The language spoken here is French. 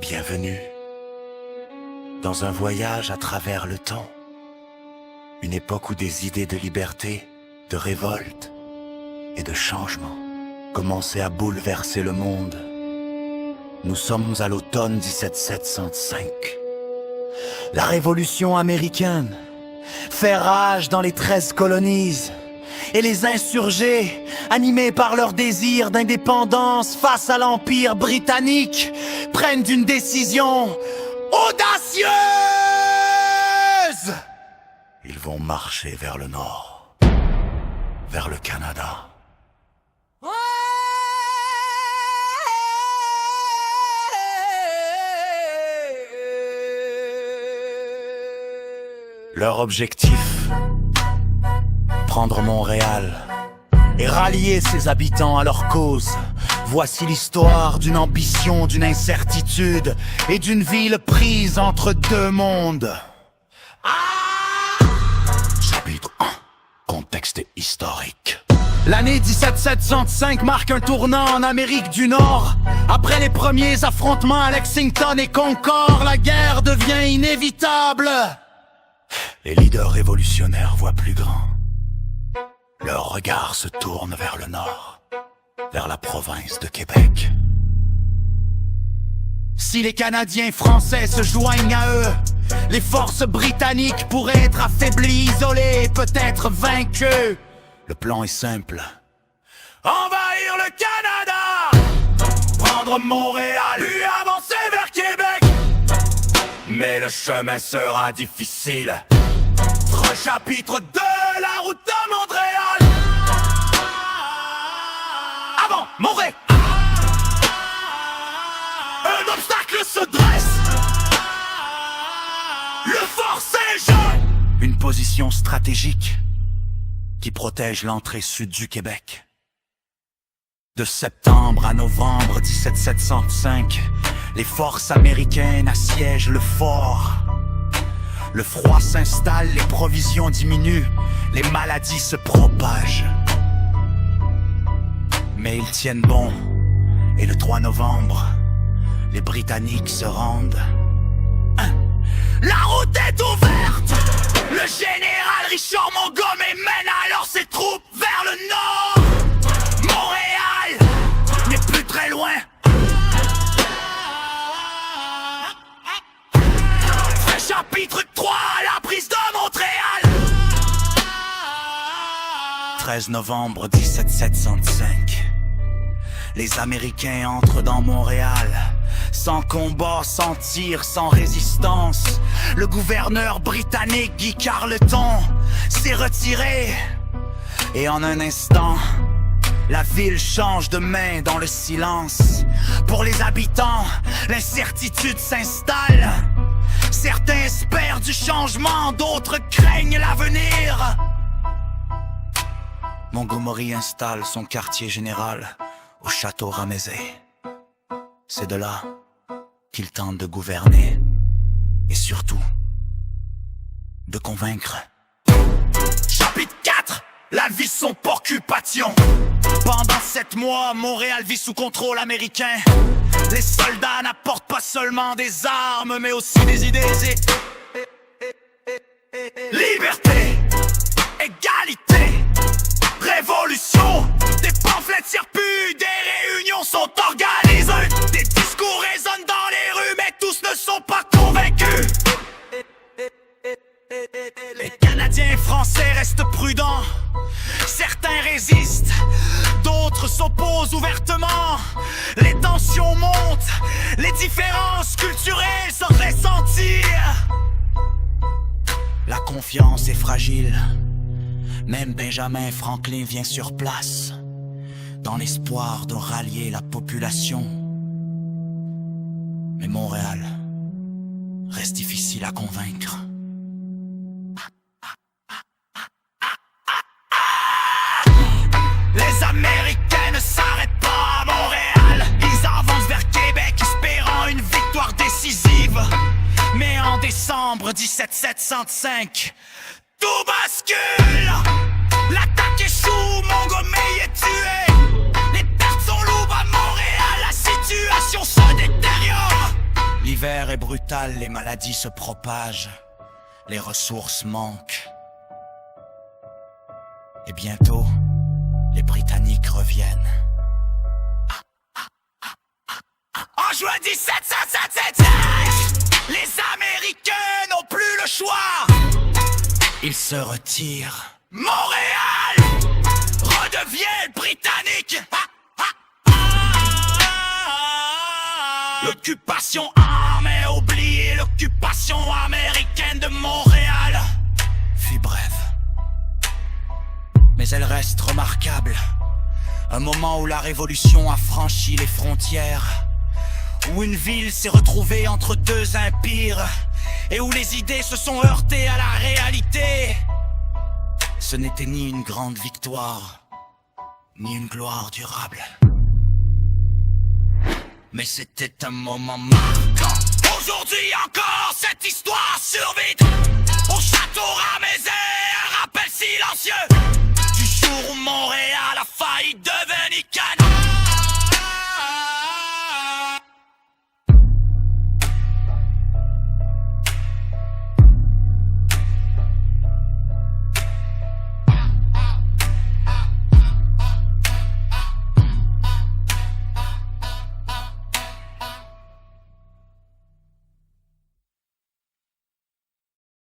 Bienvenue dans un voyage à travers le temps. Une époque où des idées de liberté, de révolte et de changement commençaient à bouleverser le monde. Nous sommes à l'automne 1705. La Révolution américaine fait rage dans les 13 colonies. Et les insurgés, animés par leur désir d'indépendance face à l'Empire britannique, prennent une décision audacieuse! Ils vont marcher vers le nord, vers le Canada. Leur objectif: prendre Montréal et rallier ses habitants à leur cause. Voici l'histoire d'une ambition, d'une incertitude et d'une ville prise entre deux mondes. Chapitre 1. Contexte historique. L'année 1705 marque un tournant en Amérique du Nord. Après les premiers affrontements à Lexington et Concord, la guerre devient inévitable. Les leaders révolutionnaires voient plus grand. Leur regard se tourne vers le nord, vers la province de Québec. Si les Canadiens français se joignent à eux, les forces britanniques pourraient être affaiblies, isolées et peut-être vaincues. Le plan est simple: envahir le Canada, prendre Montréal, puis avancer vers Québec. Mais le chemin sera difficile. Chapitre 2, la route de Montréal. Avant Montréal, un obstacle se dresse. Le Fort Saint-Jean, une position stratégique qui protège l'entrée sud du Québec. De septembre à novembre 1705, les forces américaines assiègent le fort. Le froid s'installe, les provisions diminuent, les maladies se propagent. Mais ils tiennent bon, et le 3 novembre, les Britanniques se rendent. La route est ouverte! Le général Richard Montgomery mène alors ses troupes vers le nord. Montréal n'est plus très loin. Chapitre 3, la prise de Montréal. 13 novembre 1705. Les Américains entrent dans Montréal. Sans combat, sans tir, sans résistance. Le gouverneur britannique Guy Carleton s'est retiré. Et en un instant, la ville change de main dans le silence. Pour les habitants, l'incertitude s'installe. Certains espèrent du changement, d'autres craignent l'avenir. Montgomery installe son quartier général au château Ramezay. C'est de là qu'il tente de gouverner et surtout de convaincre. Chapitre 4. La vie sans occupation. Pendant 7 mois, Montréal vit sous contrôle américain. Les soldats n'apportent pas seulement des armes, mais aussi des idées. Liberté, égalité, révolution. Des pamphlets circulent, des réunions sont organisées. Des discours résonnent dans les rues, mais tous ne sont pas convaincus. Les Canadiens et Français restent prudents. Certains résistent, d'autres s'opposent ouvertement. Les tensions montent, les différences culturelles se ressentir. La confiance est fragile. Même Benjamin Franklin vient sur place, dans l'espoir de rallier la population. Mais Montréal reste difficile à convaincre. Les Américains ne s'arrêtent pas à Montréal. Ils avancent vers Québec, espérant une victoire décisive. Mais en décembre 1705, tout bascule. L'attaque échoue, Montgomery est tué. Les pertes sont lourdes à Montréal, la situation se détériore. L'hiver est brutal, les maladies se propagent, les ressources manquent. Et bientôt, les Britanniques reviennent. En juin 1777, les Américains n'ont plus le choix. Ils se retirent. Montréal redevient britannique. L'occupation armée, oubliée, l'occupation américaine de Montréal fut brève, mais elle reste remarquable. Un moment où la révolution a franchi les frontières, où une ville s'est retrouvée entre deux empires, et où les idées se sont heurtées à la réalité. Ce n'était ni une grande victoire, ni une gloire durable, mais c'était un moment marquant. Aujourd'hui encore, cette histoire survit. Au château Ramezay, un rappel silencieux du jour où mon